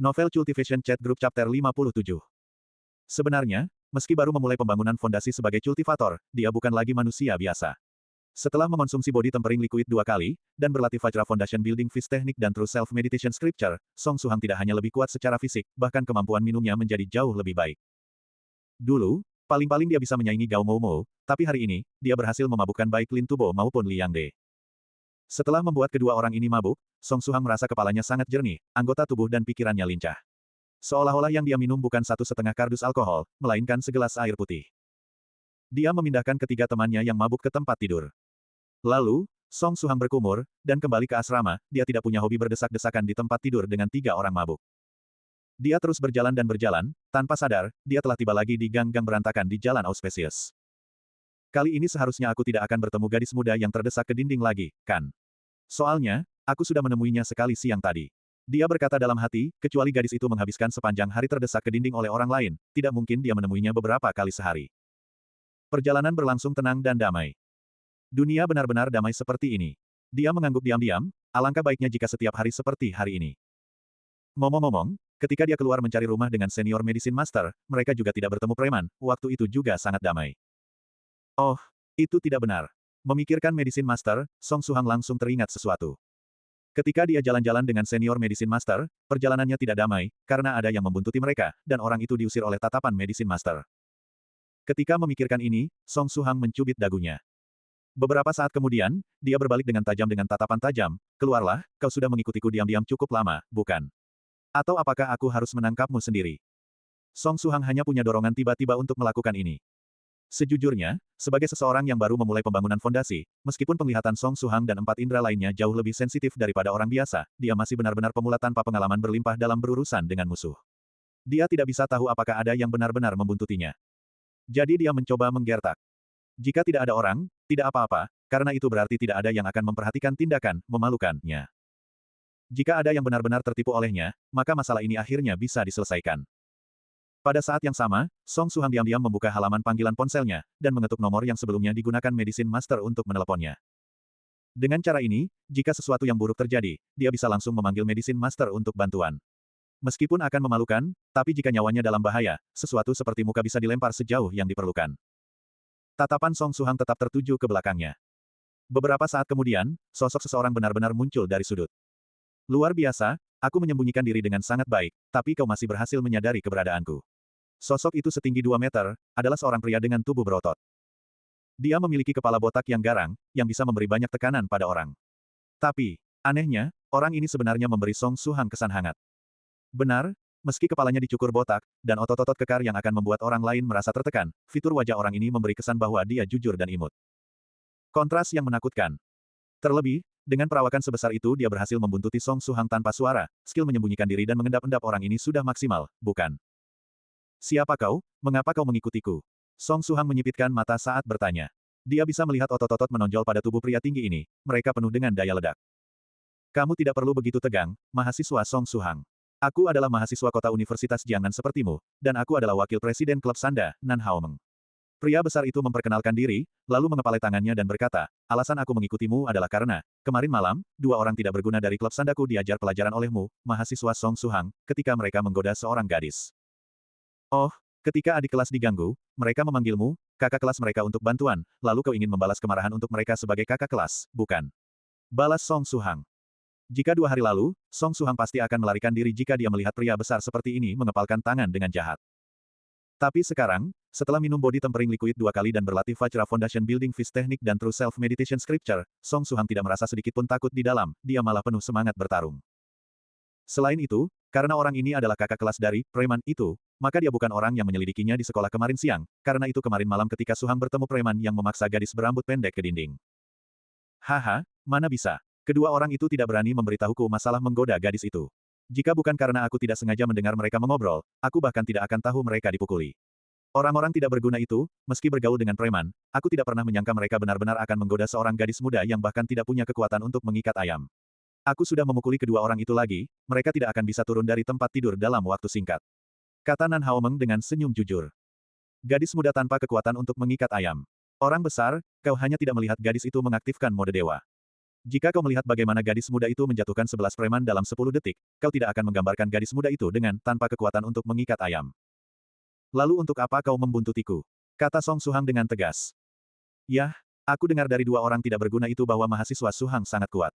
Novel Cultivation Chat Group Chapter 57. Sebenarnya, meski baru memulai pembangunan fondasi sebagai cultivator, dia bukan lagi manusia biasa. Setelah mengonsumsi body tempering liquid 2 kali, dan berlatih Vajra Foundation Building Fist Technique dan True Self Meditation Scripture, Song Suhang tidak hanya lebih kuat secara fisik, bahkan kemampuan minumnya menjadi jauh lebih baik. Dulu, paling-paling dia bisa menyaingi Gao Momo, tapi hari ini, dia berhasil memabukkan baik Lin Tubo maupun Liang De. Setelah membuat kedua orang ini mabuk, Song Suhang merasa kepalanya sangat jernih, anggota tubuh dan pikirannya lincah. Seolah-olah yang dia minum bukan 1,5 kardus alkohol, melainkan segelas air putih. Dia memindahkan ketiga temannya yang mabuk ke tempat tidur. Lalu, Song Suhang berkumur, dan kembali ke asrama, dia tidak punya hobi berdesak-desakan di tempat tidur dengan 3 orang mabuk. Dia terus berjalan dan berjalan, tanpa sadar, dia telah tiba lagi di gang-gang berantakan di Jalan Auspicious. Kali ini seharusnya aku tidak akan bertemu gadis muda yang terdesak ke dinding lagi, kan? Soalnya, aku sudah menemuinya sekali siang tadi. Dia berkata dalam hati, kecuali gadis itu menghabiskan sepanjang hari terdesak ke dinding oleh orang lain, tidak mungkin dia menemuinya beberapa kali sehari. Perjalanan berlangsung tenang dan damai. Dunia benar-benar damai seperti ini. Dia mengangguk diam-diam, alangkah baiknya jika setiap hari seperti hari ini. Ngomong-ngomong, ketika dia keluar mencari rumah dengan senior medicine master, mereka juga tidak bertemu preman, waktu itu juga sangat damai. Oh, itu tidak benar. Memikirkan medicine master, Song Suhang langsung teringat sesuatu. Ketika dia jalan-jalan dengan senior medicine master, perjalanannya tidak damai, karena ada yang membuntuti mereka, dan orang itu diusir oleh tatapan medicine master. Ketika memikirkan ini, Song Suhang mencubit dagunya. Beberapa saat kemudian, dia berbalik dengan tajam dengan tatapan tajam, keluarlah, kau sudah mengikutiku diam-diam cukup lama, bukan? Atau apakah aku harus menangkapmu sendiri? Song Suhang hanya punya dorongan tiba-tiba untuk melakukan ini. Sejujurnya, sebagai seseorang yang baru memulai pembangunan fondasi, meskipun penglihatan Song Suhang dan 4 indera lainnya jauh lebih sensitif daripada orang biasa, dia masih benar-benar pemula tanpa pengalaman berlimpah dalam berurusan dengan musuh. Dia tidak bisa tahu apakah ada yang benar-benar membuntutinya. Jadi dia mencoba menggertak. Jika tidak ada orang, tidak apa-apa, karena itu berarti tidak ada yang akan memperhatikan tindakan memalukannya. Jika ada yang benar-benar tertipu olehnya, maka masalah ini akhirnya bisa diselesaikan. Pada saat yang sama, Song Suhang diam-diam membuka halaman panggilan ponselnya, dan mengetuk nomor yang sebelumnya digunakan medicine master untuk meneleponnya. Dengan cara ini, jika sesuatu yang buruk terjadi, dia bisa langsung memanggil medicine master untuk bantuan. Meskipun akan memalukan, tapi jika nyawanya dalam bahaya, sesuatu seperti muka bisa dilempar sejauh yang diperlukan. Tatapan Song Suhang tetap tertuju ke belakangnya. Beberapa saat kemudian, sosok seseorang benar-benar muncul dari sudut. Luar biasa, aku menyembunyikan diri dengan sangat baik, tapi kau masih berhasil menyadari keberadaanku. Sosok itu setinggi 2 meter, adalah seorang pria dengan tubuh berotot. Dia memiliki kepala botak yang garang, yang bisa memberi banyak tekanan pada orang. Tapi, anehnya, orang ini sebenarnya memberi Song Suhang kesan hangat. Benar, meski kepalanya dicukur botak, dan otot-otot kekar yang akan membuat orang lain merasa tertekan, fitur wajah orang ini memberi kesan bahwa dia jujur dan imut. Kontras yang menakutkan. Terlebih, dengan perawakan sebesar itu dia berhasil membuntuti Song Suhang tanpa suara, skill menyembunyikan diri dan mengendap-endap orang ini sudah maksimal, bukan? Siapa kau? Mengapa kau mengikutiku? Song Suhang menyipitkan mata saat bertanya. Dia bisa melihat otot-otot menonjol pada tubuh pria tinggi ini, mereka penuh dengan daya ledak. Kamu tidak perlu begitu tegang, mahasiswa Song Suhang. Aku adalah mahasiswa kota Universitas Jiangnan sepertimu, dan aku adalah wakil presiden klub Sanda, Nan Haomeng. Pria besar itu memperkenalkan diri, lalu mengepalai tangannya dan berkata, alasan aku mengikutimu adalah karena, kemarin malam, 2 orang tidak berguna dari klub Sandaku diajar pelajaran olehmu, mahasiswa Song Suhang, ketika mereka menggoda seorang gadis. Oh, ketika adik kelas diganggu, mereka memanggilmu, kakak kelas mereka untuk bantuan, lalu kau ingin membalas kemarahan untuk mereka sebagai kakak kelas, bukan? Balas Song Suhang. Jika 2 hari lalu, Song Suhang pasti akan melarikan diri jika dia melihat pria besar seperti ini mengepalkan tangan dengan jahat. Tapi sekarang, setelah minum body tempering liquid 2 kali dan berlatih Vajra Foundation Building Fist Technique dan True Self Meditation Scripture, Song Suhang tidak merasa sedikit pun takut di dalam, dia malah penuh semangat bertarung. Selain itu, karena orang ini adalah kakak kelas dari preman itu, maka dia bukan orang yang menyelidikinya di sekolah kemarin siang, karena itu kemarin malam ketika Suhang bertemu preman yang memaksa gadis berambut pendek ke dinding. Haha, mana bisa. Kedua orang itu tidak berani memberitahuku masalah menggoda gadis itu. Jika bukan karena aku tidak sengaja mendengar mereka mengobrol, aku bahkan tidak akan tahu mereka dipukuli. Orang-orang tidak berguna itu, meski bergaul dengan preman, aku tidak pernah menyangka mereka benar-benar akan menggoda seorang gadis muda yang bahkan tidak punya kekuatan untuk mengikat ayam. Aku sudah memukuli kedua orang itu lagi, mereka tidak akan bisa turun dari tempat tidur dalam waktu singkat. Kata Nan Haomeng dengan senyum jujur. Gadis muda tanpa kekuatan untuk mengikat ayam. Orang besar, kau hanya tidak melihat gadis itu mengaktifkan mode dewa. Jika kau melihat bagaimana gadis muda itu menjatuhkan 11 preman dalam 10 detik, kau tidak akan menggambarkan gadis muda itu dengan tanpa kekuatan untuk mengikat ayam. Lalu untuk apa kau membuntutiku? Kata Song Suhang dengan tegas. Yah, aku dengar dari dua orang tidak berguna itu bahwa mahasiswa Suhang sangat kuat.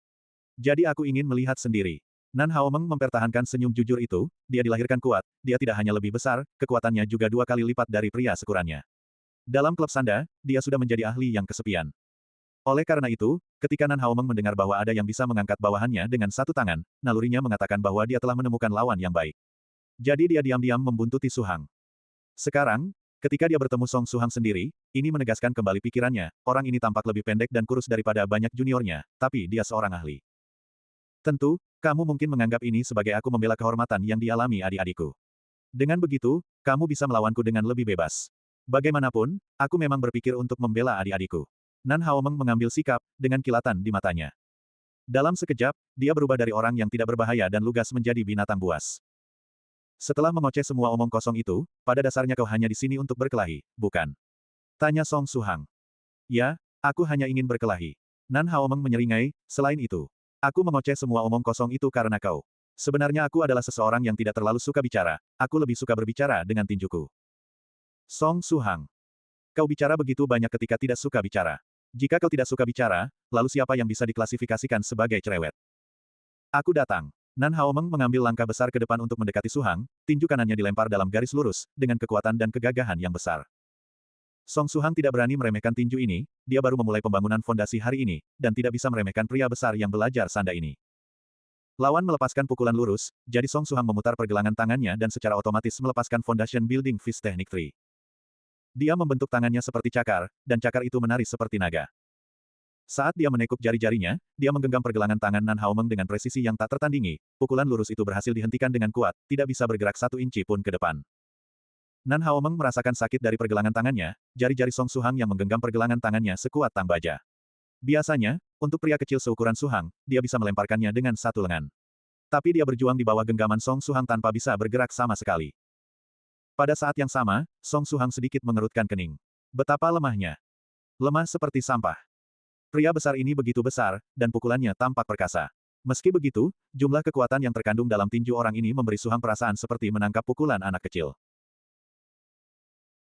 Jadi aku ingin melihat sendiri. Nan Haomeng mempertahankan senyum jujur itu, dia dilahirkan kuat, dia tidak hanya lebih besar, kekuatannya juga 2 kali lipat dari pria sekurannya. Dalam klub Sanda, dia sudah menjadi ahli yang kesepian. Oleh karena itu, ketika Nan Haomeng mendengar bahwa ada yang bisa mengangkat bawahannya dengan satu tangan, nalurinya mengatakan bahwa dia telah menemukan lawan yang baik. Jadi dia diam-diam membuntuti Suhang. Sekarang, ketika dia bertemu Song Suhang sendiri, ini menegaskan kembali pikirannya, orang ini tampak lebih pendek dan kurus daripada banyak juniornya, tapi dia seorang ahli. Tentu, kamu mungkin menganggap ini sebagai aku membela kehormatan yang dialami adik-adikku. Dengan begitu, kamu bisa melawanku dengan lebih bebas. Bagaimanapun, aku memang berpikir untuk membela adik-adikku. Nan Haomeng mengambil sikap, dengan kilatan di matanya. Dalam sekejap, dia berubah dari orang yang tidak berbahaya dan lugas menjadi binatang buas. Setelah mengoceh semua omong kosong itu, pada dasarnya kau hanya di sini untuk berkelahi, bukan? Tanya Song Suhang. Ya, aku hanya ingin berkelahi. Nan Haomeng menyeringai, selain itu. Aku mengoceh semua omong kosong itu karena kau. Sebenarnya aku adalah seseorang yang tidak terlalu suka bicara, aku lebih suka berbicara dengan tinjuku. Song Suhang. Kau bicara begitu banyak ketika tidak suka bicara. Jika kau tidak suka bicara, lalu siapa yang bisa diklasifikasikan sebagai cerewet? Aku datang. Nan Haomeng mengambil langkah besar ke depan untuk mendekati Suhang, tinju kanannya dilempar dalam garis lurus, dengan kekuatan dan kegagahan yang besar. Song Suhang tidak berani meremehkan tinju ini, dia baru memulai pembangunan fondasi hari ini, dan tidak bisa meremehkan pria besar yang belajar sanda ini. Lawan melepaskan pukulan lurus, jadi Song Suhang memutar pergelangan tangannya dan secara otomatis melepaskan Foundation Building Fist Technique 3. Dia membentuk tangannya seperti cakar, dan cakar itu menari seperti naga. Saat dia menekuk jari-jarinya, dia menggenggam pergelangan tangan Nan Haomeng dengan presisi yang tak tertandingi, pukulan lurus itu berhasil dihentikan dengan kuat, tidak bisa bergerak 1 inci pun ke depan. Nan Haomeng merasakan sakit dari pergelangan tangannya, jari-jari Song Suhang yang menggenggam pergelangan tangannya sekuat tang baja. Biasanya, untuk pria kecil seukuran Suhang, dia bisa melemparkannya dengan satu lengan. Tapi dia berjuang di bawah genggaman Song Suhang tanpa bisa bergerak sama sekali. Pada saat yang sama, Song Suhang sedikit mengerutkan kening. Betapa lemahnya. Lemah seperti sampah. Pria besar ini begitu besar, dan pukulannya tampak perkasa. Meski begitu, jumlah kekuatan yang terkandung dalam tinju orang ini memberi Suhang perasaan seperti menangkap pukulan anak kecil.